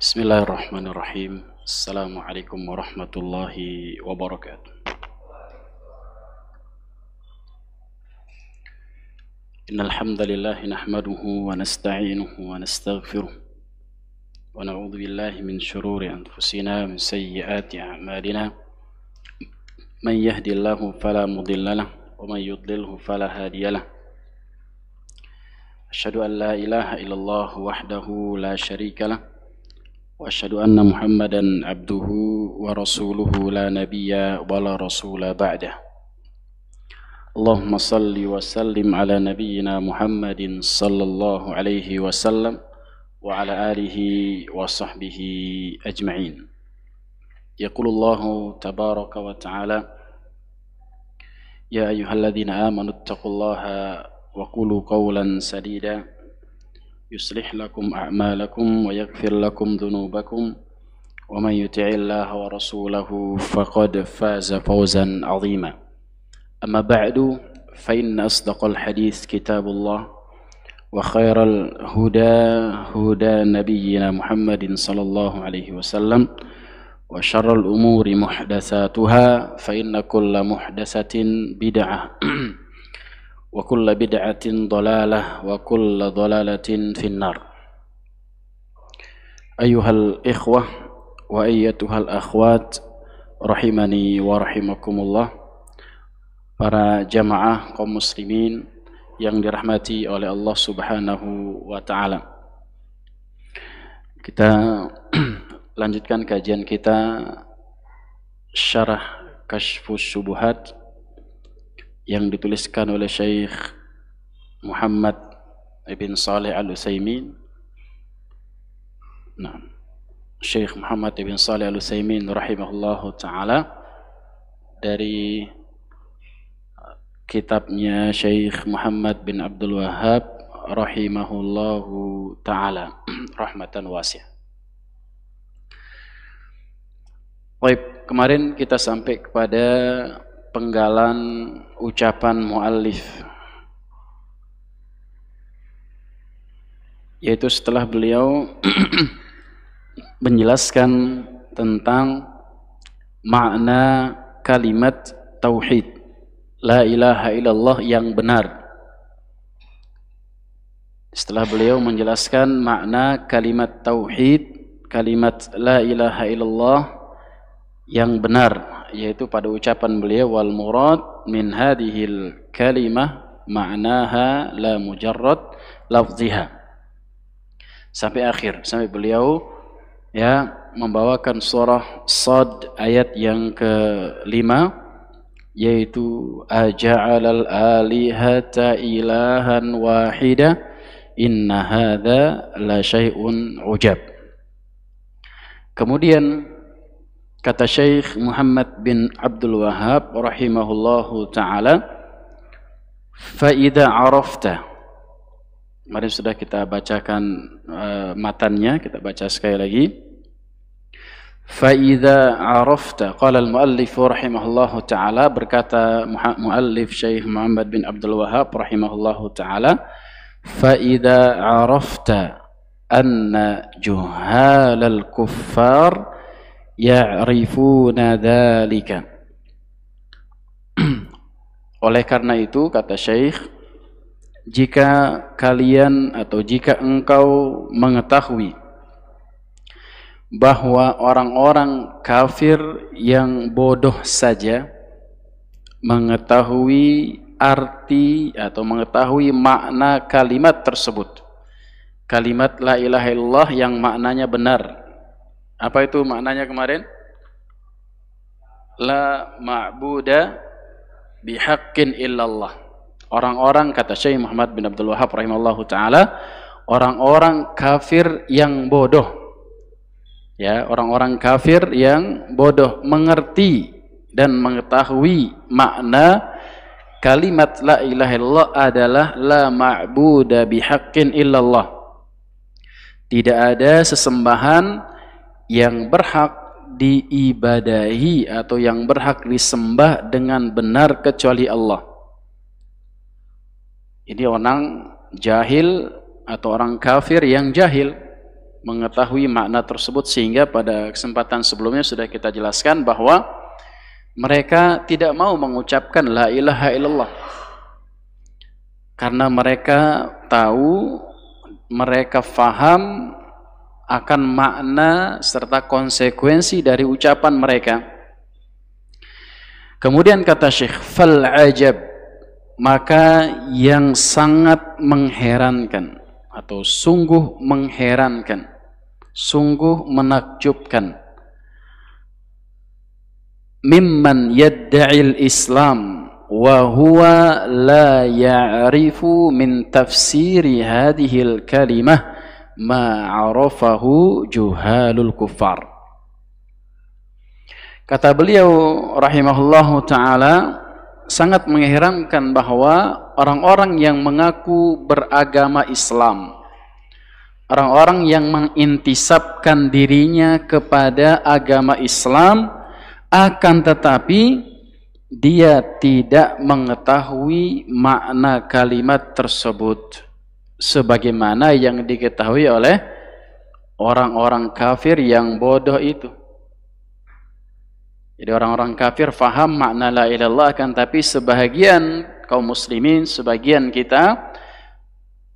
Bismillahirrahmanirrahim. Assalamualaikum warahmatullahi wabarakatuh. Innal hamdalillah nahmaduhu wa nasta'inuhu wa nastaghfiruh wa na'udzu billahi min shururi anfusina wa min sayyiati a'malina. Man yahdihillahu fala mudilla lahu wa man yudlilhu fala hadiya lahu. Asyhadu an la ilaha illallah wahdahu la syarika lahu وأشهد أن محمدا عبده ورسوله لا نبي ولا رسول بعده اللهم صل وسلم على نبينا محمد صلى الله عليه وسلم وعلى آله وصحبه أجمعين يقول الله تبارك وتعالى يا أيها الذين آمنوا اتقوا الله وقولوا قولا سديدا يصلح لكم أعمالكم ويغفر لكم ذنوبكم ومن يطع الله ورسوله فقد فاز فوزا عظيما أما بعد فإن أصدق الحديث كتاب الله وخير الهدى هدى نبينا محمد صلى الله عليه وسلم وشر الأمور محدثاتها فإن كل محدثة بدعة وكل بدعة ضلالة وكل ضلالة في النار أيها الإخوة وأيتها الأخوات rahimani wa rahimakumullah, para jamaah kaum muslimin yang dirahmati oleh Allah Subhanahu wa taala. Kita lanjutkan kajian kita Syarah Kashfus Syubuhat yang dituliskan oleh Syekh Muhammad bin Shalih Al-Utsaimin. Nah, Syekh Muhammad bin Shalih Al-Utsaimin rahimahullahu taala dari kitabnya Syekh Muhammad bin Abdul Wahhab rahimahullahu taala rahmatan wasi'ah. Baik, kemarin kita sampai kepada penggalan ucapan muallif, yaitu setelah beliau menjelaskan tentang makna kalimat tauhid la ilaha illallah yang benar. Setelah beliau menjelaskan makna kalimat tauhid, kalimat la ilaha illallah yang benar, yaitu pada ucapan beliau wal murad min hadhil kalimah ma'naha la mujarrad lafziha, sampai akhir, sampai beliau ya membawakan surah Shad ayat yang ke-5, yaitu aja'alal alihata ilahan wahida inna hadza la syai'un ujab. Kemudian kata Syekh Muhammad bin Abdul Wahhab rahimahullahu ta'ala, fa'idha arafta. Kemarin sudah kita bacakan matannya, kita baca sekali lagi. Fa'idha arafta, qala al-muallif rahimahullahu ta'ala, berkata muallif Syekh Muhammad bin Abdul Wahhab rahimahullahu ta'ala, fa'idha arafta anna juhalal kuffar ya'rifuna dzalika. Oleh karena itu kata Syekh, jika kalian atau jika engkau mengetahui bahwa orang-orang kafir yang bodoh saja mengetahui arti atau mengetahui makna kalimat tersebut, kalimat la ilaha illallah yang maknanya benar. Apa itu maknanya kemarin? La ma'buda bihaqqin illallah. Orang-orang, kata Syekh Muhammad bin Abdul Wahhab rahimahullahu taala, orang-orang kafir yang bodoh. Ya, orang-orang kafir yang bodoh mengerti dan mengetahui makna kalimat la ilaha illallah adalah la ma'buda bihaqqin illallah. Tidak ada sesembahan yang berhak diibadahi atau yang berhak disembah dengan benar kecuali Allah. Ini orang jahil atau orang kafir yang jahil, mengetahui makna tersebut, sehingga pada kesempatan sebelumnya sudah kita jelaskan bahwa mereka tidak mau mengucapkan la ilaha illallah karena mereka tahu, mereka faham akan makna serta konsekuensi dari ucapan mereka. Kemudian kata Syekh, fal ajab, maka yang sangat mengherankan atau sungguh mengherankan, sungguh menakjubkan, mimman yadda'il Islam wa huwa la ya'rifu min tafsiri hadhil kalimah ma 'arafahu juhalul kuffar. Kata beliau rahimahullahu taala, sangat mengherankan bahwa orang-orang yang mengaku beragama Islam, orang-orang yang mengintisabkan dirinya kepada agama Islam, akan tetapi dia tidak mengetahui makna kalimat tersebut sebagaimana yang diketahui oleh orang-orang kafir yang bodoh itu. Jadi orang-orang kafir faham makna la ilaha illallah, akan tapi sebahagian kaum muslimin, sebagian kita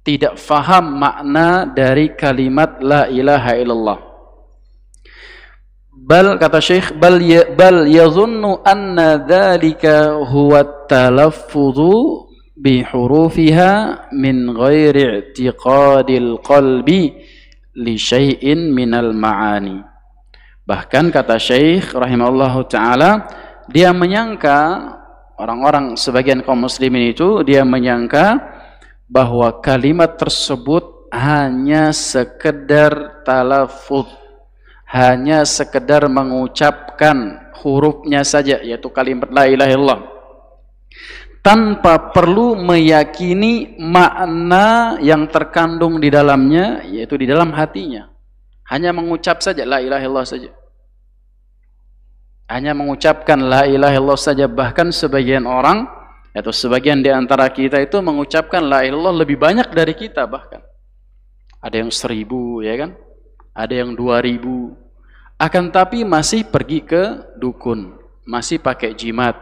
tidak faham makna dari kalimat la ilaha illallah. Bal, kata Syekh, bal yazunnu anna dzalika huwa at-talaffudhu bi hurufiha min ghairi i'tiqadil qalbi li syai'in minal ma'ani. Bahkan kata Syekh rahimahullahu taala, dia menyangka, orang-orang sebagian kaum muslimin itu, dia menyangka bahwa kalimat tersebut hanya sekedar talafuz, hanya sekedar mengucapkan hurufnya saja, yaitu kalimat la ilaha illallah, tanpa perlu meyakini makna yang terkandung di dalamnya, yaitu di dalam hatinya. Hanya mengucap saja la ilaha illallah saja, hanya mengucapkan la ilaha illallah saja. Bahkan sebagian orang atau sebagian di antara kita itu mengucapkan la ilaha illallah lebih banyak dari kita, bahkan ada yang 1000, ya kan, ada yang 2000, akan tapi masih pergi ke dukun, masih pakai jimat,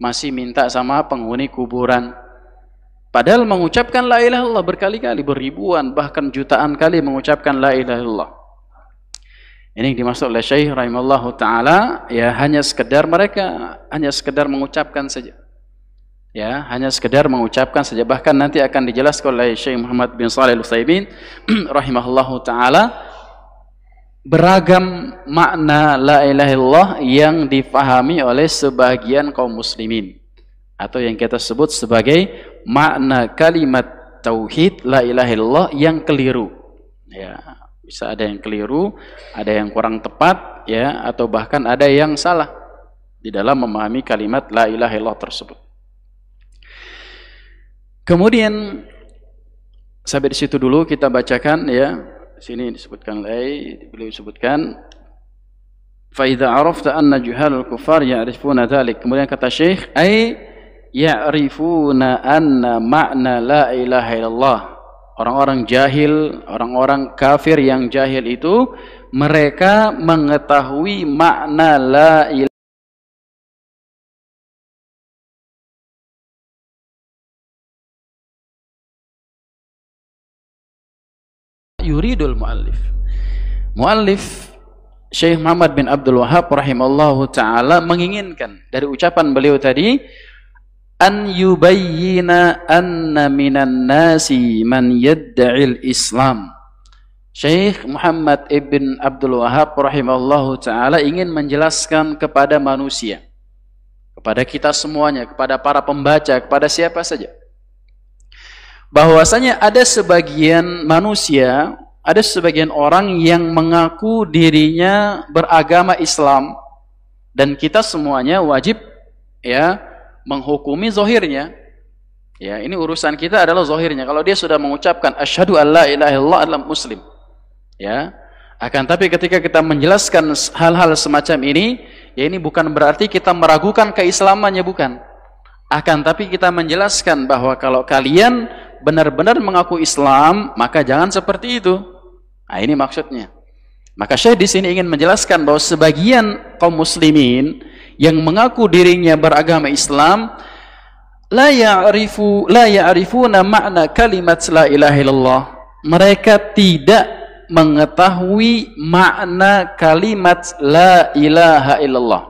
masih minta sama penghuni kuburan, padahal mengucapkan la ilaha illallah berkali-kali, beribuan bahkan jutaan kali mengucapkan la ilaha illallah. Ini yang dimaksud oleh Syekh rahimahullahu taala, ya hanya sekedar mereka hanya sekedar mengucapkan saja. Ya, hanya sekedar mengucapkan saja. Bahkan nanti akan dijelaskan oleh Syekh Muhammad bin Shalih Al-Utsaimin rahimahullahu taala, beragam makna la ilaha illallah yang difahami oleh sebagian kaum muslimin, atau yang kita sebut sebagai makna kalimat tauhid la ilaha illallah yang keliru. Ya, bisa ada yang keliru, ada yang kurang tepat, ya, atau bahkan ada yang salah di dalam memahami kalimat la ilaha illallah tersebut. Kemudian sampai di situ dulu kita bacakan, ya. Sini disebutkan beliau sebutkan, fa idza arafta anna juhalul kufar ya'rifuna dzalik. Kemudian kata Syekh, ai ya'rifuna anna ma'na la ilaha illallah. Orang-orang jahil, orang-orang kafir yang jahil itu, mereka mengetahui makna la ilaha yuridul muallif. Muallif Syekh Muhammad bin Abdul Wahhab rahimallahu taala menginginkan dari ucapan beliau tadi, an yubayyina anna minan nasi man yadda'il Islam. Syekh Muhammad ibn Abdul Wahhab rahimahullahu taala ingin menjelaskan kepada manusia, kepada kita semuanya, kepada para pembaca, kepada siapa saja, bahwasanya ada sebagian manusia, ada sebagian orang yang mengaku dirinya beragama Islam, dan kita semuanya wajib, ya, menghukumi zahirnya. Ya, ini urusan kita adalah zahirnya. Kalau dia sudah mengucapkan asyhadu alla ilaha illallah adalah muslim, ya. Akan tapi ketika kita menjelaskan hal-hal semacam ini, ya, ini bukan berarti kita meragukan keislamannya, bukan. Akan tapi kita menjelaskan bahwa kalau kalian benar-benar mengaku Islam, maka jangan seperti itu. Nah, ini maksudnya. Maka Syekh di sini ingin menjelaskan bahwa sebagian kaum muslimin yang mengaku dirinya beragama Islam la ya'rifuna makna kalimat la ilaha illallah. Mereka tidak mengetahui makna kalimat la ilaha illallah.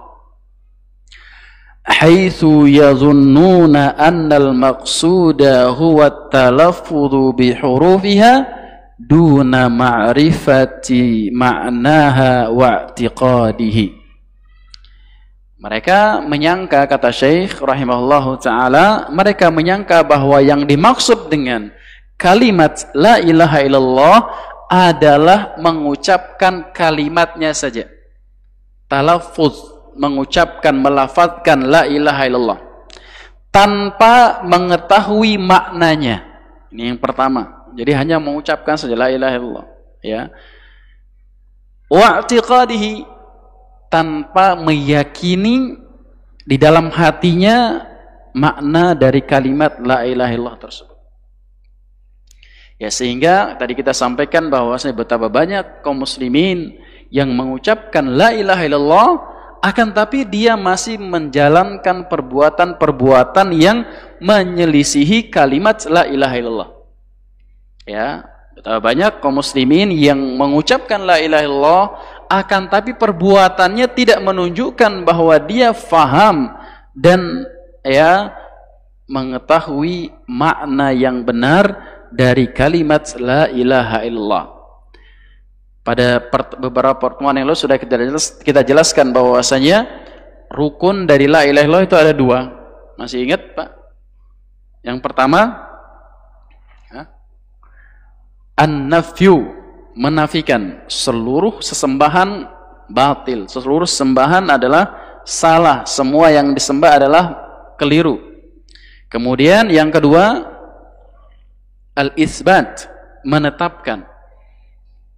Haitsu yazunnuna anna al-maqsuda huwa at-talaffuz bi hurufiha duna ma'rifati ma'naha wa i'tiqadihi. Mereka menyangka, kata Syekh rahimahullahu ta'ala, mereka menyangka bahwa yang dimaksud dengan kalimat la ilaha illallah adalah mengucapkan kalimatnya saja. Talaffuz, mengucapkan, melafadzkan la ilaha illallah tanpa mengetahui maknanya. Ini yang pertama. Jadi hanya mengucapkan saja la ilaha illallah, ya. Wa i'tiqadihi, tanpa meyakini di dalam hatinya makna dari kalimat la ilaha illallah tersebut. Ya, sehingga tadi kita sampaikan bahwasanya betapa banyak kaum muslimin yang mengucapkan la ilaha illallah akan tapi dia masih menjalankan perbuatan-perbuatan yang menyelisihi kalimat la ilaha illallah. Ya, betapa banyak kaum muslimin yang mengucapkan la ilaha illallah akan tapi perbuatannya tidak menunjukkan bahwa dia faham dan ya mengetahui makna yang benar dari kalimat la ilaha illallah. Pada beberapa pertemuan yang lalu sudah kita jelaskan bahwasanya rukun dari la ilaha illallah itu ada dua. Masih ingat, Pak? Yang pertama, an-nafyu, menafikan seluruh sesembahan batil. Seluruh sembahan adalah salah, semua yang disembah adalah keliru. Kemudian yang kedua, al-itsbat, menetapkan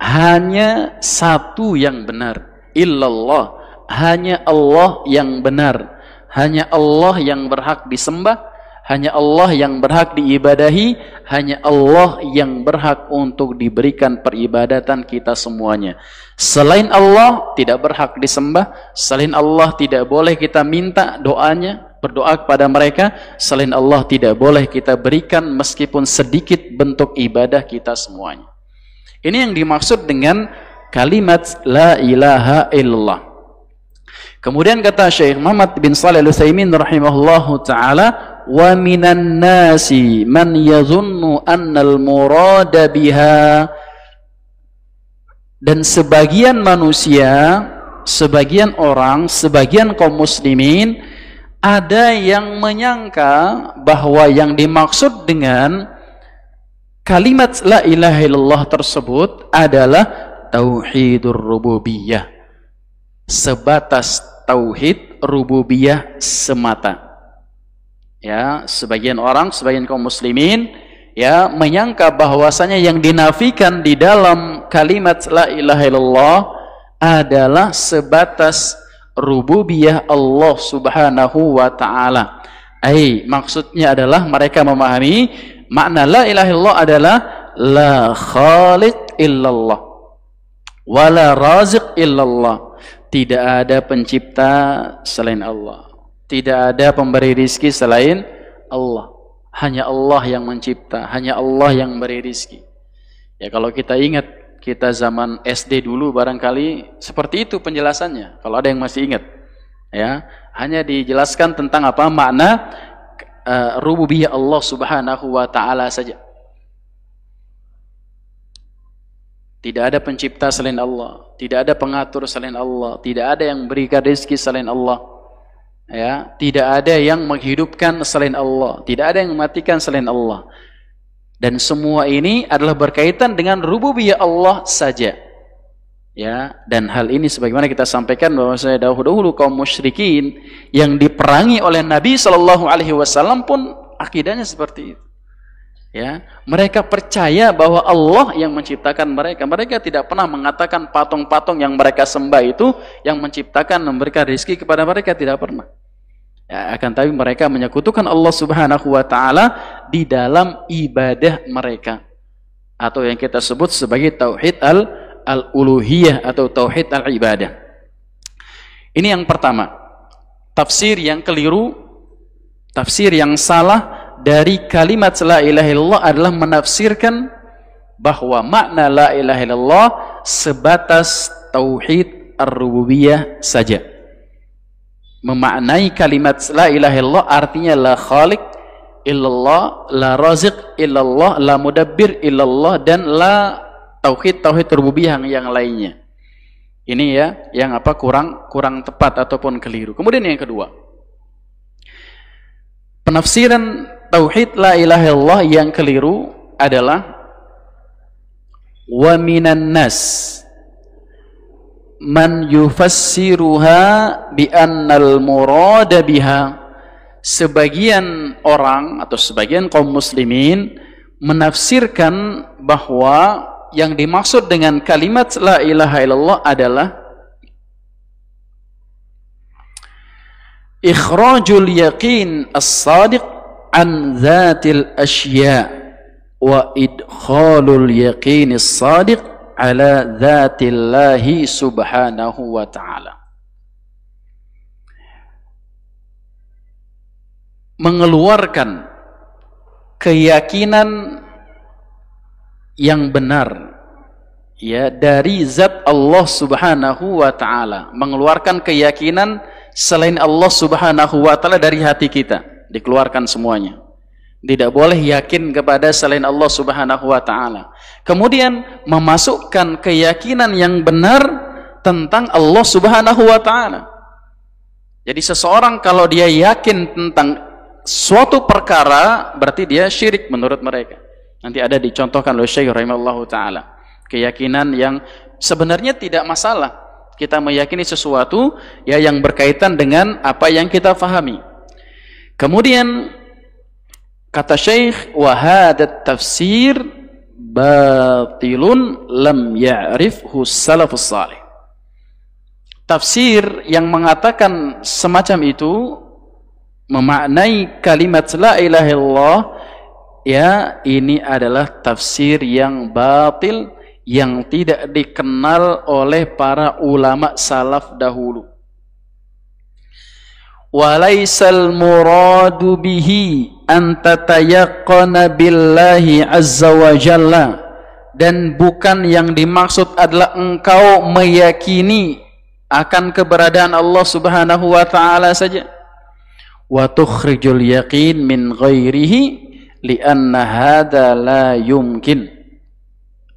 hanya satu yang benar, illallah, hanya Allah yang benar, hanya Allah yang berhak disembah, hanya Allah yang berhak diibadahi, hanya Allah yang berhak untuk diberikan peribadatan kita semuanya. Selain Allah tidak berhak disembah, selain Allah tidak boleh kita minta doanya, berdoa kepada mereka, selain Allah tidak boleh kita berikan meskipun sedikit bentuk ibadah kita semuanya. Ini yang dimaksud dengan kalimat la ilaha illallah. Kemudian kata Syekh Muhammad bin Shalih Al-Utsaimin rahimahullahu taala, wa minan nasi man yazunnu annal murada biha, dan sebagian manusia, sebagian orang, sebagian kaum muslimin ada yang menyangka bahwa yang dimaksud dengan kalimat la ilaha illallah tersebut adalah tauhidur rububiyah, sebatas tauhid rububiyah semata. Ya, sebagian orang, sebagian kaum muslimin ya menyangka bahwasanya yang dinafikan di dalam kalimat la ilaha illallah adalah sebatas rububiyah Allah Subhanahu wa taala. Maksudnya adalah mereka memahami makna la ilaha illallah adalah la khaliq illallah wala raziq illallah. Tidak ada pencipta selain Allah, tidak ada pemberi rizki selain Allah. Hanya Allah yang mencipta, hanya Allah yang memberi rizki. Ya, kalau kita ingat, kita zaman SD dulu barangkali seperti itu penjelasannya. Kalau ada yang masih ingat, ya, hanya dijelaskan tentang apa makna rububiyah Allah Subhanahu wa taala saja. Tidak ada pencipta selain Allah, tidak ada pengatur selain Allah, tidak ada yang memberikan rezeki selain Allah. Ya, tidak ada yang menghidupkan selain Allah, tidak ada yang mematikan selain Allah. Dan semua ini adalah berkaitan dengan rububiyah Allah saja. Ya, dan hal ini sebagaimana kita sampaikan bahwa saya dahulu kaum musyrikin yang diperangi oleh Nabi Shallallahu Alaihi Wasallam pun akidahnya seperti itu. Ya, mereka percaya bahwa Allah yang menciptakan mereka. Mereka tidak pernah mengatakan patung-patung yang mereka sembah itu yang menciptakan, memberikan rezeki kepada mereka, tidak pernah. Ya, akan tapi mereka menyekutukan Allah Subhanahu wa taala di dalam ibadah mereka. atau yang kita sebut sebagai tauhid al-uluhiyah atau tauhid al-ibadah. Ini yang pertama. Tafsir yang keliru, tafsir yang salah dari kalimat la ilaha illallah adalah menafsirkan bahwa makna la ilaha illallah sebatas tauhid ar-rububiyah saja. Memaknai kalimat la ilaha illallah artinya la khaliq illallah, la raziq illallah, la mudabbir illallah, dan la tauhid rububiyah yang lainnya. Ini ya yang apa kurang tepat ataupun keliru. Kemudian yang kedua, penafsiran tauhid la ilaha illallah yang keliru adalah wa minan nas man yufassiruha bi annal murada biha. Sebagian orang atau sebagian kaum muslimin menafsirkan bahwa yang dimaksud dengan kalimat la ilaha illallah adalah ikhrajul yaqin as-sadiq an dzatil asya wa idkhalul yaqin as-sadiq ala dzatillahi subhanahu wa ta'ala. Mengeluarkan keyakinan yang benar ya dari zat Allah Subhanahu wa ta'ala, mengeluarkan keyakinan selain Allah Subhanahu wa ta'ala dari hati kita, dikeluarkan semuanya. Tidak boleh yakin kepada selain Allah Subhanahu wa ta'ala. Kemudian memasukkan keyakinan yang benar tentang Allah Subhanahu wa ta'ala. Jadi seseorang kalau dia yakin tentang suatu perkara berarti dia syirik menurut mereka. Nanti ada dicontohkan oleh Syekh rahimahullahu taala. Keyakinan yang sebenarnya tidak masalah kita meyakini sesuatu ya yang berkaitan dengan apa yang kita fahami. Kemudian kata Syekh, wa hadat tafsir batilun lam ya'rifhu salafus salih. Tafsir yang mengatakan semacam itu, memaknai kalimat la ilaha illallah, ya ini adalah tafsir yang batil, yang tidak dikenal oleh para ulama salaf dahulu. Walaisal muradu bihi an tatayaqqana billahi azza wa jalla, dan bukan yang dimaksud adalah engkau meyakini akan keberadaan Allah Subhanahu wa ta'ala saja. Wa tukhrijul yaqin min ghairihi li'anna hadza la yumkin,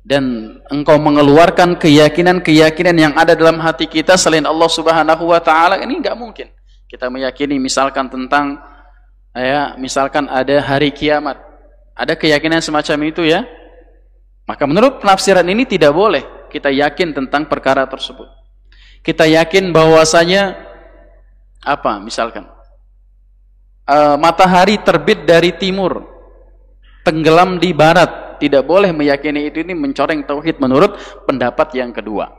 dan engkau mengeluarkan keyakinan-keyakinan yang ada dalam hati kita selain Allah Subhanahu wa ta'ala, ini enggak mungkin. Kita meyakini misalkan tentang ya, misalkan ada hari kiamat, ada keyakinan semacam itu ya, maka menurut penafsiran ini tidak boleh kita yakin tentang perkara tersebut. Kita yakin bahwasanya apa, misalkan matahari terbit dari timur, tenggelam di barat, tidak boleh meyakini itu, ini mencoreng tauhid menurut pendapat yang kedua.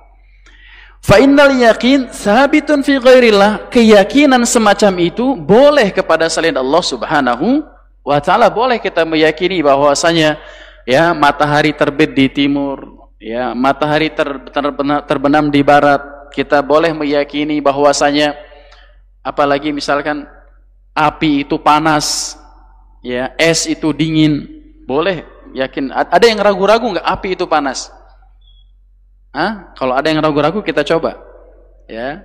Fa innal yaqin sabitun fi ghairillah, keyakinan semacam itu boleh kepada selain Allah Subhanahu wa ta'ala. Boleh kita meyakini bahwasanya ya matahari terbit di timur, ya matahari terbenam di barat. Kita boleh meyakini bahwasanya apalagi misalkan api itu panas, ya es itu dingin. Boleh yakin. Ada yang ragu-ragu nggak api itu panas? Kalau ada yang ragu-ragu kita coba ya.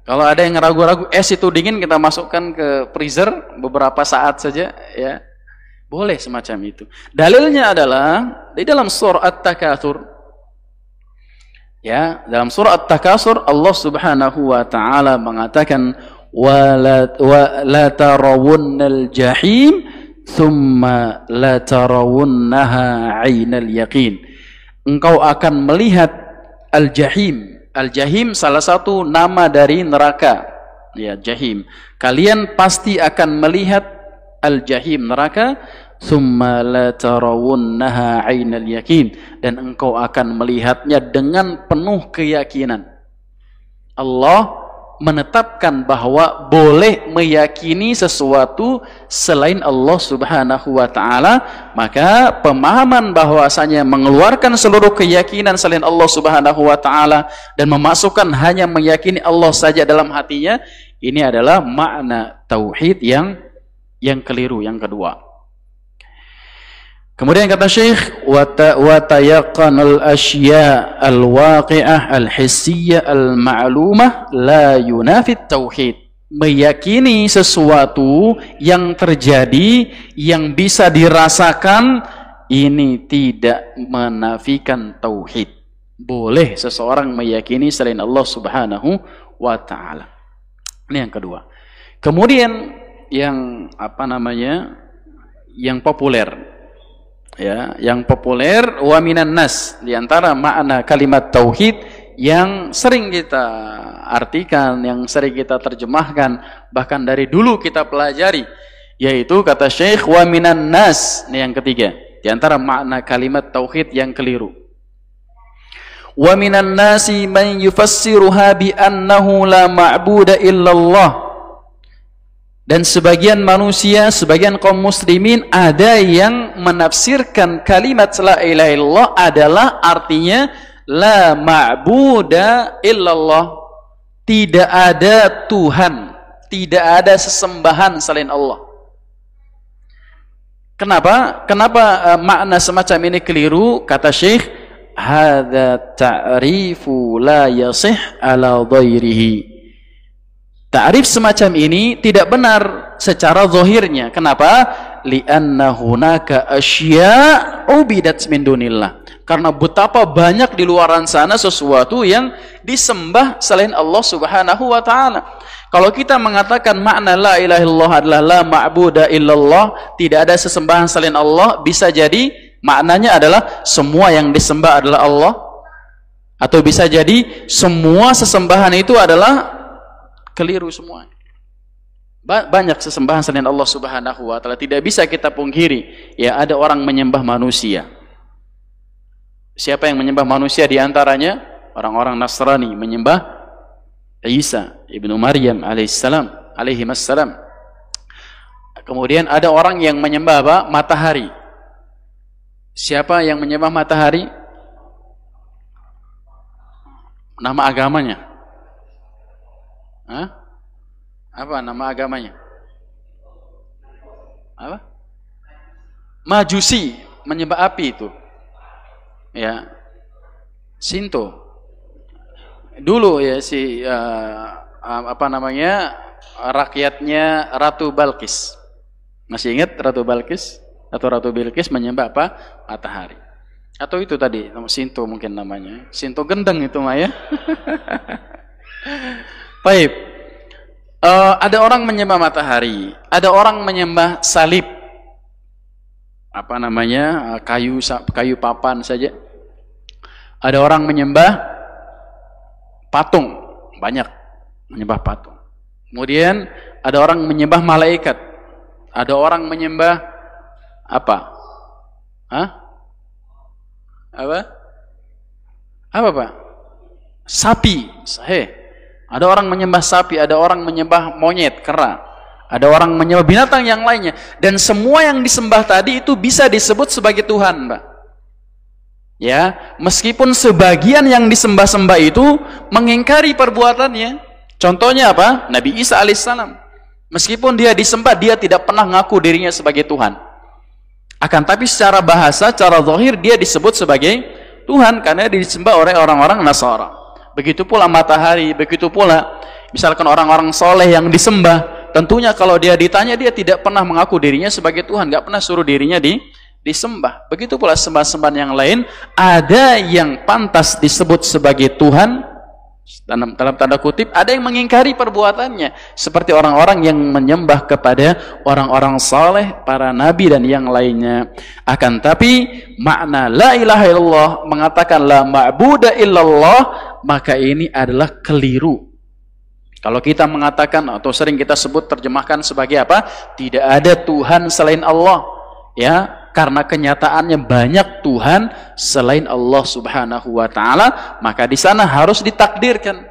Kalau ada yang ragu-ragu es itu dingin, kita masukkan ke freezer beberapa saat saja ya. Boleh semacam itu. Dalilnya adalah di dalam surah At-Takatsur. Ya, dalam surah At-Takatsur Allah Subhanahu wa ta'ala mengatakan wa la tarawunnal jahim thumma la tarawunnaha 'ainal yaqin. Engkau akan melihat al-jahim. Al-jahim salah satu nama dari neraka. Ya, jahim. Kalian pasti akan melihat al-jahim, neraka. Thumma la tarawunnaha 'ainal yaqin, dan engkau akan melihatnya dengan penuh keyakinan. Allah menetapkan bahwa boleh meyakini sesuatu selain Allah Subhanahu wa taala, maka pemahaman bahwasanya mengeluarkan seluruh keyakinan selain Allah Subhanahu wa taala dan memasukkan hanya meyakini Allah saja dalam hatinya, ini adalah makna tauhid yang keliru, yang kedua. Kemudian kata Syekh, wa tayaqqanul asya al-waqi'ah al-hissiyah al-ma'lumah la yunafi tauhid. Meyakini sesuatu yang terjadi, yang bisa dirasakan, ini tidak menafikan tauhid. Boleh seseorang meyakini selain Allah Subhanahu wa taala. Ini yang kedua. Kemudian yang yang populer, ya, yang populer wa minan nas, di antara makna kalimat tauhid yang sering kita artikan, yang sering kita terjemahkan, bahkan dari dulu kita pelajari, yaitu kata Syekh wa minan nas. Ini yang ketiga, di antara makna kalimat tauhid yang keliru. Wa minan nasi man yufassiruha bi annahu la ma'buda illallah. Dan sebagian manusia, sebagian kaum muslimin ada yang menafsirkan kalimat la ilaha illallah adalah artinya la ma'buda illallah. Tidak ada Tuhan, tidak ada sesembahan selain Allah. Kenapa? Kenapa makna semacam ini keliru? Kata Syekh, hadza ta'rifu la yasih ala ghairihi. Ta'rif semacam ini tidak benar secara zahirnya. Kenapa? Li'anna hunaka asya' ubidat min dunillah. Karena betapa banyak di luaran sana sesuatu yang disembah selain Allah Subhanahu wa taala. Kalau kita mengatakan makna la ilaha illallah adalah la ma'buda illallah, tidak ada sesembahan selain Allah, bisa jadi maknanya adalah semua yang disembah adalah Allah, atau bisa jadi semua sesembahan itu adalah keliru semua. Banyak sesembahan selain Allah Subhanahu wa taala. Tidak bisa kita pungkiri, ya, ada orang menyembah manusia. Siapa yang menyembah manusia? Di antaranya orang-orang Nasrani menyembah Isa ibnu Maryam alaihissalam. Kemudian ada orang yang menyembah apa? Matahari. Siapa yang menyembah matahari? Nama agamanya? Hah? Apa nama agamanya? Apa? Majusi, menyembah api itu. Ya. Shinto. Dulu ya rakyatnya Ratu Balkis. Masih ingat Ratu Balkis? Atau Ratu Bilqis menyembah apa? Matahari. Atau itu tadi, Shinto mungkin namanya. Shinto gendeng itu mah ya. Baik. Ada orang menyembah matahari, ada orang menyembah salib, kayu papan saja. Ada orang menyembah patung, banyak menyembah patung. Kemudian ada orang menyembah malaikat, ada orang menyembah apa? Apa Pak? Sapi, Ada orang menyembah sapi, ada orang menyembah monyet, kera, ada orang menyembah binatang yang lainnya, dan semua yang disembah tadi itu bisa disebut sebagai Tuhan, Pak. Ya, meskipun sebagian yang disembah-sembah itu mengingkari perbuatannya. Contohnya apa? Nabi Isa alaihissalam. Meskipun dia disembah, dia tidak pernah ngaku dirinya sebagai Tuhan. Akan tapi secara bahasa, secara zahir dia disebut sebagai Tuhan karena disembah oleh orang-orang Nasara. Begitu pula matahari, begitu pula misalkan orang-orang soleh yang disembah, tentunya kalau dia ditanya, dia tidak pernah mengaku dirinya sebagai Tuhan, nggak pernah suruh dirinya disembah. Begitu pula sembah-sembahan yang lain, ada yang pantas disebut sebagai Tuhan, dalam tanda kutip, ada yang mengingkari perbuatannya, seperti orang-orang yang menyembah kepada orang-orang saleh, para nabi dan yang lainnya. Akan tapi makna la ilaha illallah, mengatakan la ma'buda illallah, maka ini adalah keliru. Kalau kita mengatakan atau sering kita sebut terjemahkan sebagai apa? Tidak ada Tuhan selain Allah, ya, karena kenyataannya banyak Tuhan selain Allah Subhanahu wa taala, maka di sana harus ditakdirkan.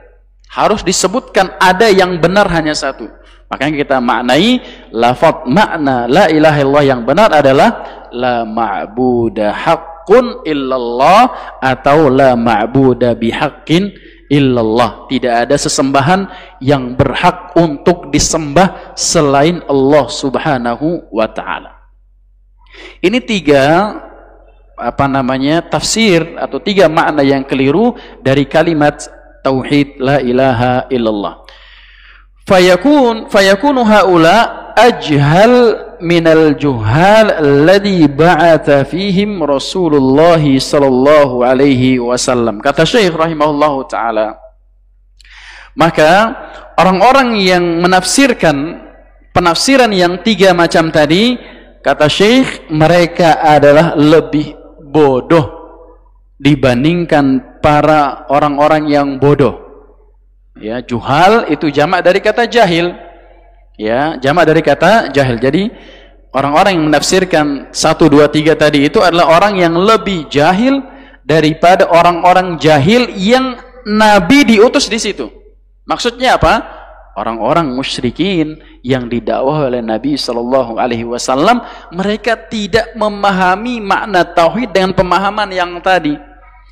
Harus disebutkan ada yang benar hanya satu. Makanya kita maknai lafaz makna la ilaha illallah yang benar adalah la ma'buda haqqun illallah atau la ma'buda bihaqqin illallah. Tidak ada sesembahan yang berhak untuk disembah selain Allah Subhanahu wa taala. Ini tiga tafsir atau tiga makna yang keliru dari kalimat tauhid la ilaha illallah. Fayakunu haula ajhal minal juhal alladhi ba'atha fihim Rasulullah sallallahu alaihi wasallam. Kata Syekh rahimahullahu taala, maka orang-orang yang menafsirkan penafsiran yang tiga macam tadi, kata Syekh, mereka adalah lebih bodoh dibandingkan para orang-orang yang bodoh. Ya, juhal itu jamak dari kata jahil. Ya, jamak dari kata jahil. Jadi orang-orang yang menafsirkan 1, 2, 3 tadi itu adalah orang yang lebih jahil daripada orang-orang jahil yang Nabi diutus di situ. Maksudnya apa? Orang-orang musyrikin yang didakwah oleh Nabi Shallallahu Alaihi Wasallam, mereka tidak memahami makna tauhid dengan pemahaman yang tadi.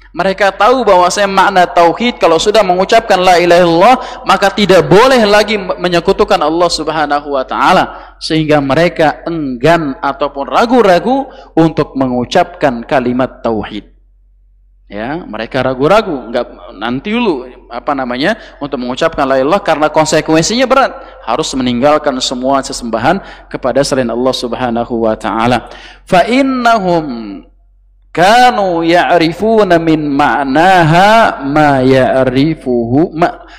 Mereka tahu bahwasanya makna tauhid kalau sudah mengucapkan la ilaha illallah maka tidak boleh lagi menyekutukan Allah Subhanahu wa taala, sehingga mereka enggan ataupun ragu-ragu untuk mengucapkan kalimat tauhid. Ya, mereka ragu-ragu, enggak nanti dulu untuk mengucapkan la ilaha illallah karena konsekuensinya berat, harus meninggalkan semua sesembahan kepada selain Allah Subhanahu wa taala. Fa innahum kanu ya'rifuna min ma'naha ma ya'rifuhu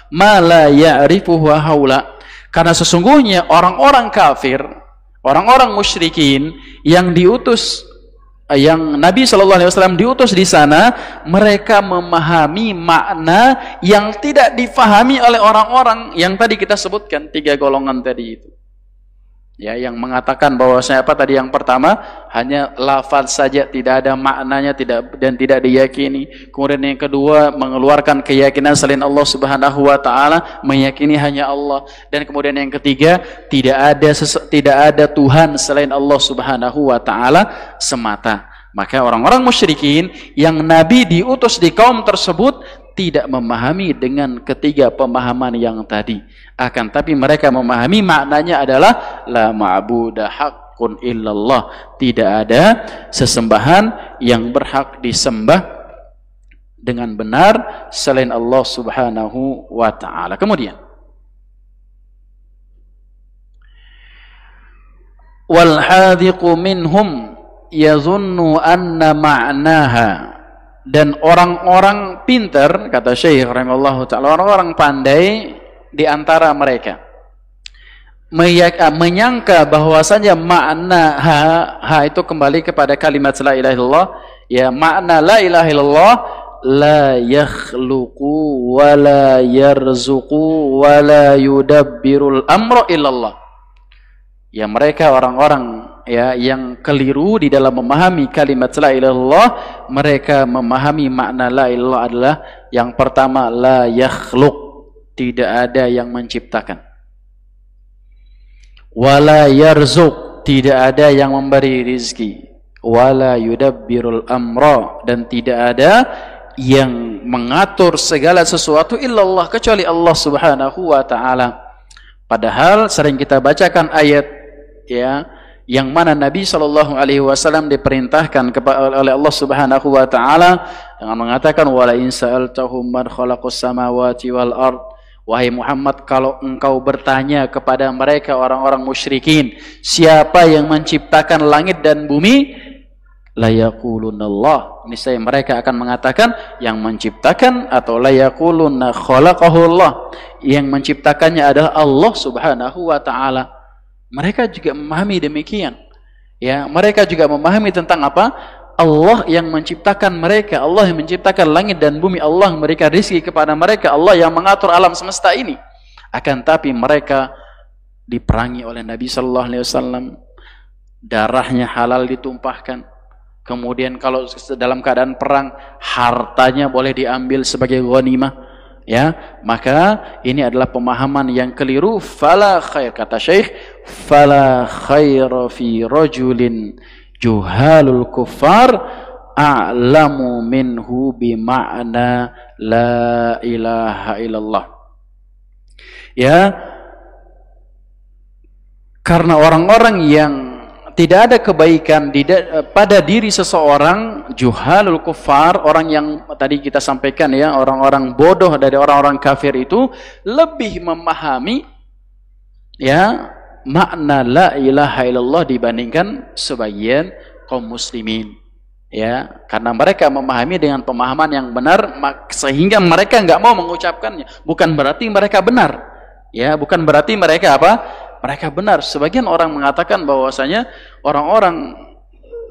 ma la ya'rifuhu haula. Karena sesungguhnya orang-orang kafir, orang-orang musyrikin yang diutus, yang Nabi Shallallahu Alaihi Wasallam diutus di sana, mereka memahami makna yang tidak difahami oleh orang-orang yang tadi kita sebutkan, tiga golongan tadi itu. Ya, yang mengatakan bahwasanya yang pertama hanya lafaz saja, tidak ada maknanya, tidak diyakini. Kemudian yang kedua mengeluarkan keyakinan selain Allah Subhanahu wa taala, meyakini hanya Allah. Dan kemudian yang ketiga tidak ada Tuhan selain Allah Subhanahu wa taala semata. Maka orang-orang musyrikin yang Nabi diutus di kaum tersebut tidak memahami dengan ketiga pemahaman yang tadi. Akan tapi mereka memahami maknanya adalah la ma'buda haqqun illallah. Tidak ada sesembahan yang berhak disembah dengan benar selain Allah Subhanahu wa taala. Kemudian wal hadiqu minhum yazunnu anna ma'naha, dan orang-orang pintar, kata Syekh rahimahullahu ta'ala, orang-orang pandai di antara mereka menyangka bahwasanya makna ha itu kembali kepada kalimat la ilaha illallah. Ya, makna la ilaha illallah la yakhluqu wa la yarzuqu wa la yudabbirul amra illallah. Ya, mereka orang-orang yang keliru di dalam memahami kalimat la ilaha illallah. Mereka memahami makna la ilaha illallah adalah yang pertama la yakhluq, tidak ada yang menciptakan, wala yarzuq, tidak ada yang memberi rizki, wala yudabbirul amra, dan tidak ada yang mengatur segala sesuatu illallah, kecuali Allah Subhanahu wa taala. Padahal sering kita bacakan ayat yang mana Nabi Shallallahu Alaihi Wasallam diperintahkan oleh Allah Subhanahu wa taala dengan mengatakan wala in sa'altahum man khalaqus samawati wal ard. Wahai Muhammad, kalau engkau bertanya kepada mereka orang-orang musyrikin, siapa yang menciptakan langit dan bumi, la yaqulunallah, niscaya mereka akan mengatakan yang menciptakan, atau la yaqulunna khalaqahullah, yang menciptakannya adalah Allah Subhanahu wa taala. Mereka juga memahami demikian. Ya, mereka juga memahami tentang apa? Allah yang menciptakan mereka, Allah yang menciptakan langit dan bumi, Allah yang memberikan rezeki kepada mereka, Allah yang mengatur alam semesta ini. Akan tapi mereka diperangi oleh Nabi Sallallahu Alaihi Wasallam, darahnya halal ditumpahkan. Kemudian kalau dalam keadaan perang, hartanya boleh diambil sebagai ghanimah. Ya, maka ini adalah pemahaman yang keliru. Fala khair, kata Syekh, fala khaira fi rajulin juhalul kuffar a'lamu minhu bima'na la ilaha illallah. Ya, karena orang-orang yang tidak ada kebaikan pada diri seseorang, juhalul kuffar, orang yang tadi kita sampaikan ya, orang-orang bodoh dari orang-orang kafir itu lebih memahami ya makna la ilaha illallah dibandingkan sebagian kaum muslimin. Ya, karena mereka memahami dengan pemahaman yang benar, sehingga mereka nggak mau mengucapkannya. Bukan berarti mereka benar, ya, bukan berarti mereka apa? Mereka benar. Sebagian orang mengatakan bahwasanya orang-orang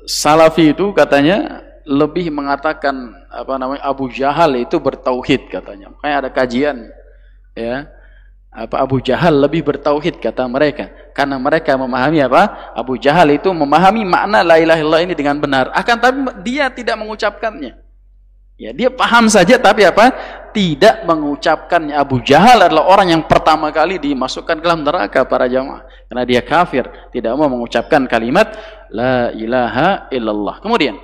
Salafi itu katanya lebih mengatakan apa namanya Abu Jahal itu bertauhid katanya. Makanya ada kajian ya. Apa Abu Jahal lebih bertauhid kata mereka. Karena mereka memahami apa? Abu Jahal itu memahami makna la ilaha illallah ini dengan benar. Akan tapi dia tidak mengucapkannya. Ya, dia paham saja tapi apa? Tidak mengucapkannya. Abu Jahal adalah orang yang pertama kali dimasukkan ke dalam neraka para jamaah. Karena dia kafir, tidak mau mengucapkan kalimat la ilaha illallah. Kemudian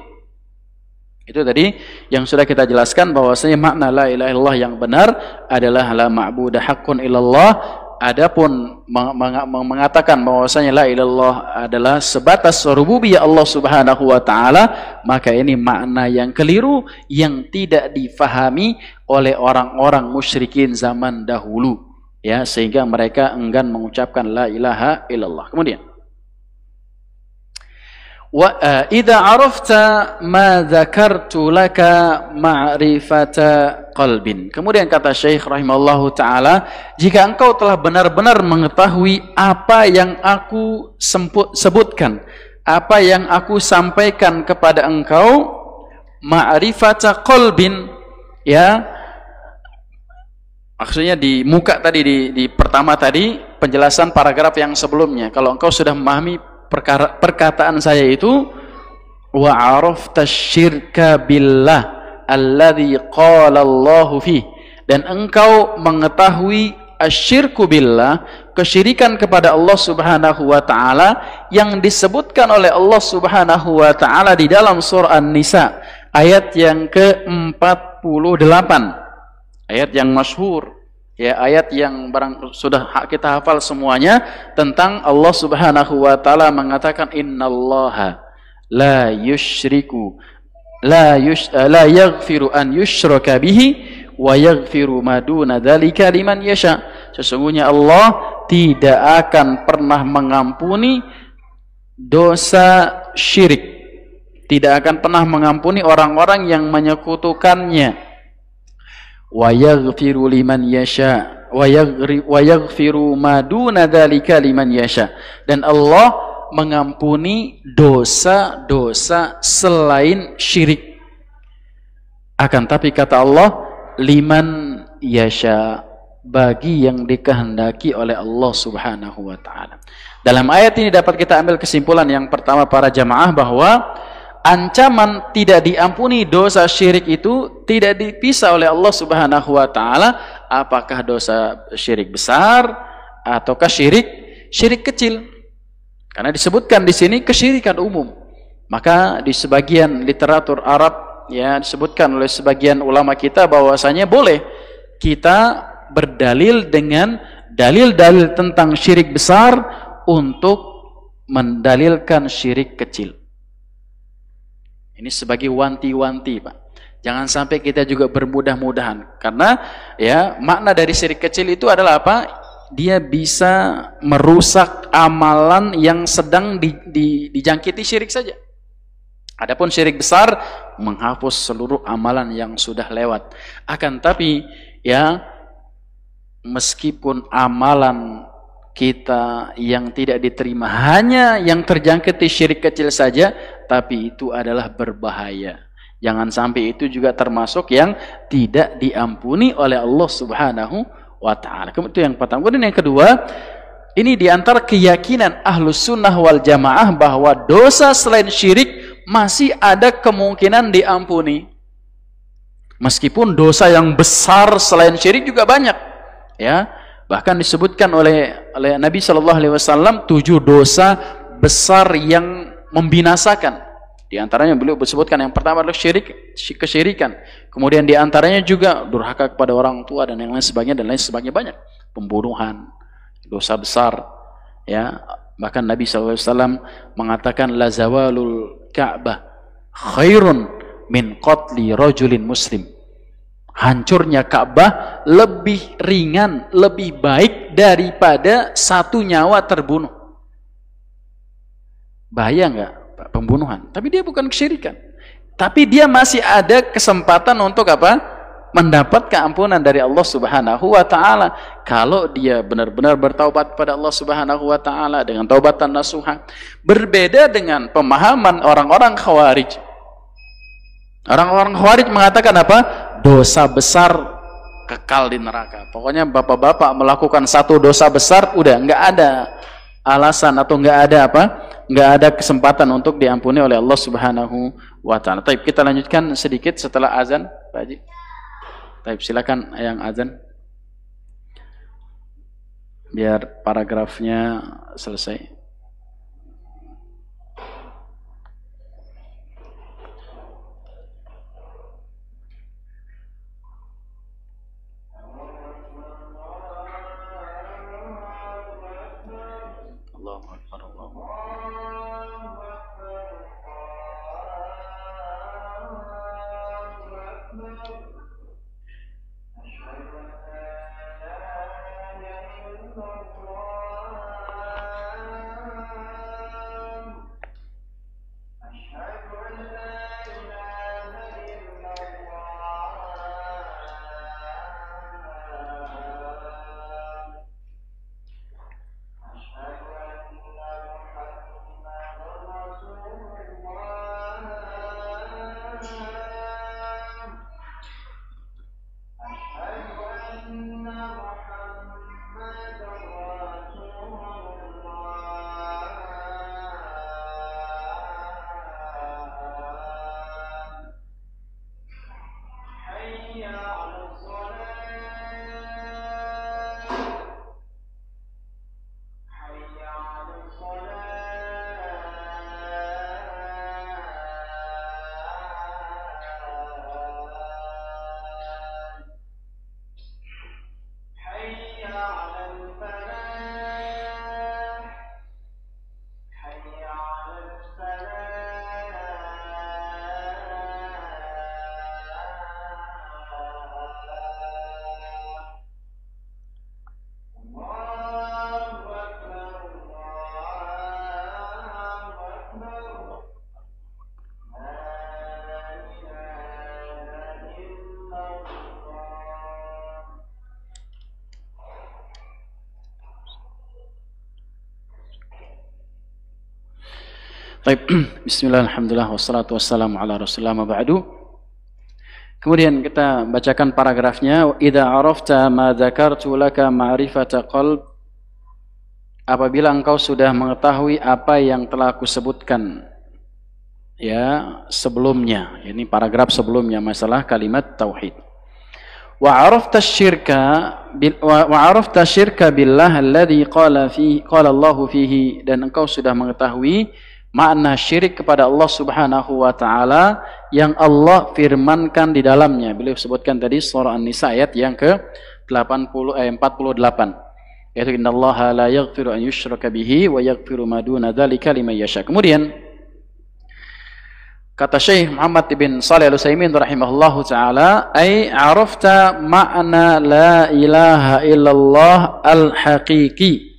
itu tadi yang sudah kita jelaskan bahwasanya makna la ilaha illallah yang benar adalah la ma'budu haqqun illallah. Adapun mengatakan bahwasanya la ilallah adalah sebatas rububiyah Allah Subhanahu wa taala, maka ini makna yang keliru yang tidak difahami oleh orang-orang musyrikin zaman dahulu ya, sehingga mereka enggan mengucapkan la ilaha illallah. Kemudian wa idza arafta ma dzakartu laka ma'rifata qalbin. Kemudian kata Syekh rahimahullahu taala, jika engkau telah benar-benar mengetahui apa yang aku sebutkan, apa yang aku sampaikan kepada engkau, ma'rifata qalbin, ya, maksudnya di muka tadi, di pertama tadi penjelasan paragraf yang sebelumnya, kalau engkau sudah memahami perkataan saya itu, wa arafta syirka billah alladzi qala Allahu fi, dan engkau mengetahui asyirku billah, kesyirikan kepada Allah Subhanahu wa taala yang disebutkan oleh Allah Subhanahu wa taala di dalam surah An-Nisa ayat yang ke-48, ayat yang masyhur ya, ayat yang sudah kita hafal semuanya, tentang Allah Subhanahu wa taala mengatakan innallaha la yusyriku la yaghfiru an yushraka bihi wa yaghfiru ma duna dzalika liman yasha. Sesungguhnya Allah tidak akan pernah mengampuni dosa syirik, tidak akan pernah mengampuni orang-orang yang menyekutukannya. Wa yaghfiru liman yasha wa yaghfiru ma duna dzalika liman yasha, dan Allah mengampuni dosa-dosa selain syirik. Akan tapi kata Allah, liman yasha, bagi yang dikehendaki oleh Allah Subhanahu wa taala. Dalam ayat ini dapat kita ambil kesimpulan yang pertama para jamaah, bahwa ancaman tidak diampuni dosa syirik itu tidak dipisah oleh Allah Subhanahu wa taala, apakah dosa syirik besar ataukah syirik kecil. Karena disebutkan di sini kesyirikan umum. Maka di sebagian literatur Arab ya, disebutkan oleh sebagian ulama kita bahwasanya boleh kita berdalil dengan dalil-dalil tentang syirik besar untuk mendalilkan syirik kecil. Ini sebagai wanti-wanti, Pak. Jangan sampai kita juga bermudah-mudahan. Karena ya, makna dari syirik kecil itu adalah apa? Dia bisa merusak amalan yang sedang dijangkiti syirik saja. Adapun syirik besar menghapus seluruh amalan yang sudah lewat. Akan tapi ya, meskipun amalan kita yang tidak diterima hanya yang terjangkiti syirik kecil saja, tapi itu adalah berbahaya. Jangan sampai itu juga termasuk yang tidak diampuni oleh Allah Subhanahu wa ta'ala. Itu yang pertama. Kemudian yang kedua, ini diantara keyakinan Ahlus Sunnah wal Jamaah bahwa dosa selain syirik masih ada kemungkinan diampuni. Meskipun dosa yang besar selain syirik juga banyak, ya. Bahkan disebutkan oleh Nabi Shallallahu Alaihi Wasallam 7 dosa besar yang membinasakan. Di antaranya beliau sebutkan yang pertama adalah kesyirikan. Kemudian di antaranya juga durhaka kepada orang tua dan yang lain sebagainya banyak. Pembunuhan, dosa besar, ya. Bahkan Nabi Shallallahu Alaihi Wasallam mengatakan la zawalul Ka'bah khairun min qatli rajulin muslim. Hancurnya Ka'bah lebih ringan, lebih baik daripada satu nyawa terbunuh. Bahaya nggak pembunuhan? Tapi dia bukan kesyirikan. Tapi dia masih ada kesempatan untuk apa? Mendapat keampunan dari Allah Subhanahu wa taala kalau dia benar-benar bertaubat pada Allah Subhanahu wa taala dengan taubatan nasuha. Berbeda dengan pemahaman orang-orang Khawarij. Orang-orang Khawarij mengatakan apa? Dosa besar kekal di neraka. Pokoknya bapak-bapak melakukan satu dosa besar, udah nggak ada alasan atau nggak ada apa? Nggak ada kesempatan untuk diampuni oleh Allah Subhanahu wa taala. Taib, kita lanjutkan sedikit setelah azan, Pak Haji. Taib, silakan yang azan. Biar paragrafnya selesai. Baik, bismillah, alhamdulillah, wassalatu wassalamu ala rasulillah ma ba'du. Kemudian kita bacakan paragrafnya. Idza arafta ma dzakartu laka ma'rifata qalb. Apabila engkau sudah mengetahui apa yang telah aku sebutkan ya sebelumnya, ini paragraf sebelumnya masalah kalimat tauhid. Wa arafta syirka billah alladhi qala Allahu fihi, dan engkau sudah mengetahui makna syirik kepada Allah Subhanahu wa taala yang Allah firmankan di dalamnya. Beliau sebutkan tadi surah An-Nisa ayat yang ke-48, yaitu innallaha la yaghfiru an yushraka bihi wa yaghfiru ma duna dzalika liman yasha. Kemudian kata Syekh Muhammad bin Shalih Al-Utsaimin rahimahullahu taala, ai arafta ma'na la ilaha illallah al-haqiqi.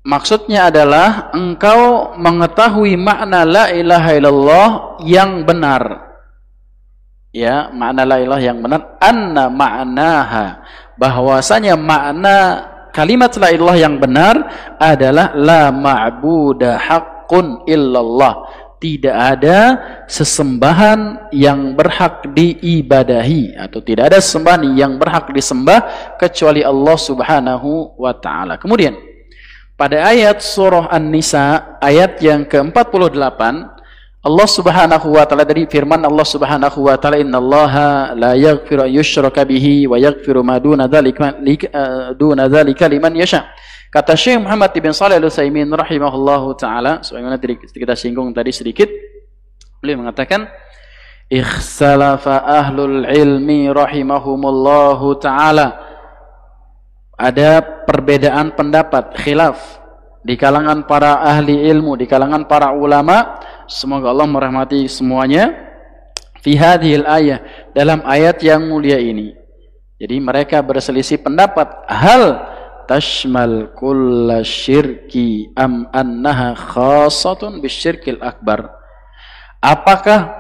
Maksudnya adalah engkau mengetahui makna la ilaha illallah yang benar. Ya, makna la ilaha yang benar, anna ma'naha, bahwasanya makna kalimat la ilaha yang benar adalah la ma'buda haqqun illallah. Tidak ada sesembahan yang berhak diibadahi atau tidak ada sesembahan yang berhak disembah kecuali Allah Subhanahu wa taala. Kemudian pada ayat surah An-Nisa ayat yang ke-48, Allah Subhanahu wa taala, dari firman Allah Subhanahu wa taala, innallaha la yaghfiru an yushraka bihi wa yaghfiru ma duna dzalika liman yasha. Kata Syekh Muhammad bin Shalih Al-Utsaimin rahimahullahu taala, sebagaimana kita singgung tadi sedikit, beliau mengatakan ikhtalafa ahlul ilmi rahimahumullahu taala. Ada perbedaan pendapat, khilaf di kalangan para ahli ilmu, di kalangan para ulama, semoga Allah merahmati semuanya, fi hadhil ayah, dalam ayat yang mulia ini. Jadi mereka berselisih pendapat, hal tashmal kulla syirki am annaha khasatun bisyirkil akbar. Apakah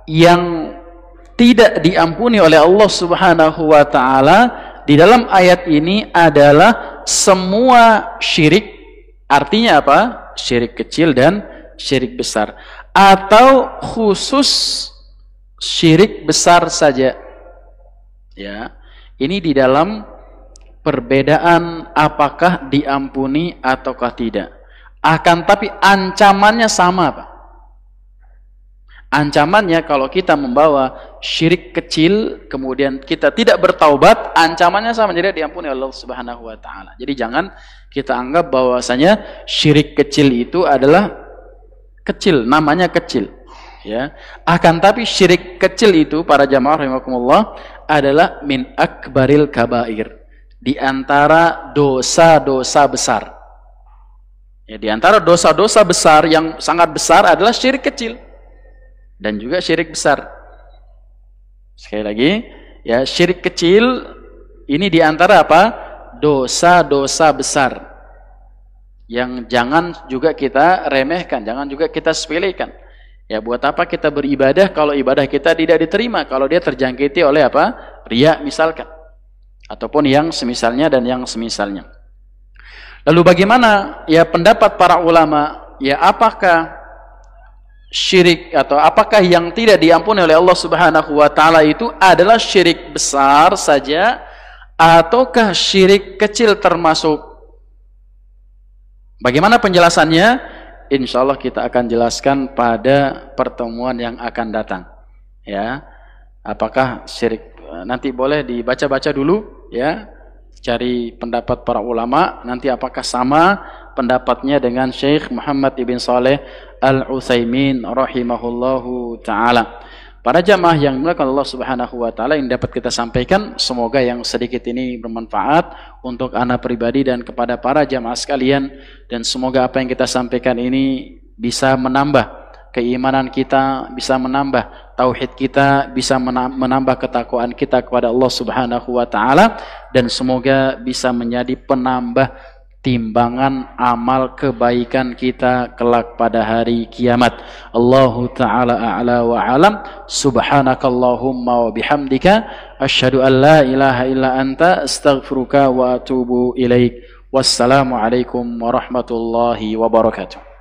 yang tidak diampuni oleh Allah Subhanahu wa taala di dalam ayat ini adalah semua syirik? Artinya apa? Syirik kecil dan syirik besar, atau khusus syirik besar saja? Ya, ini di dalam perbedaan apakah diampuni ataukah tidak. Akan tapi ancamannya sama, Pak. Ancamannya kalau kita membawa syirik kecil kemudian kita tidak bertaubat, ancamannya sama, jadi diampuni Allah Subhanahu wa taala. Jadi jangan kita anggap bahwasanya syirik kecil itu adalah kecil, namanya kecil, ya. Akan tapi syirik kecil itu, para jamaah rahimakumullah, adalah min akbaril kabair, di antara dosa-dosa besar. Ya, di antara dosa-dosa besar yang sangat besar adalah syirik kecil dan juga syirik besar. Sekali lagi, ya, syirik kecil ini di antara apa? Dosa-dosa besar yang jangan juga kita remehkan, jangan juga kita sepelekan. Ya, buat apa kita beribadah kalau ibadah kita tidak diterima, kalau dia terjangkiti oleh apa? Riya misalkan, ataupun yang semisalnya dan yang semisalnya. Lalu bagaimana ya pendapat para ulama? Ya, apakah syirik atau apakah yang tidak diampuni oleh Allah Subhanahu wa taala itu adalah syirik besar saja ataukah syirik kecil termasuk? Bagaimana penjelasannya? Insya Allah kita akan jelaskan pada pertemuan yang akan datang. Ya, apakah syirik, nanti boleh dibaca-baca dulu, ya, cari pendapat para ulama, nanti apakah sama pendapatnya dengan Syekh Muhammad bin Shalih Al-Utsaimin rahimahullahu taala. Para jamaah yang dimuliakan Allah Subhanahu wa taala, yang dapat kita sampaikan, semoga yang sedikit ini bermanfaat untuk ana pribadi dan kepada para jamaah sekalian, dan semoga apa yang kita sampaikan ini bisa menambah keimanan kita, bisa menambah tauhid kita, bisa menambah ketakwaan kita kepada Allah Subhanahu wa taala, dan semoga bisa menjadi penambah timbangan amal kebaikan kita kelak pada hari kiamat. Allahu ta'ala a'la wa alam. Subhanakallahumma wa bihamdika asyhadu an la ilaha illa anta astaghfiruka wa atubu ilaik. Wassalamu alaikum warahmatullahi wabarakatuh.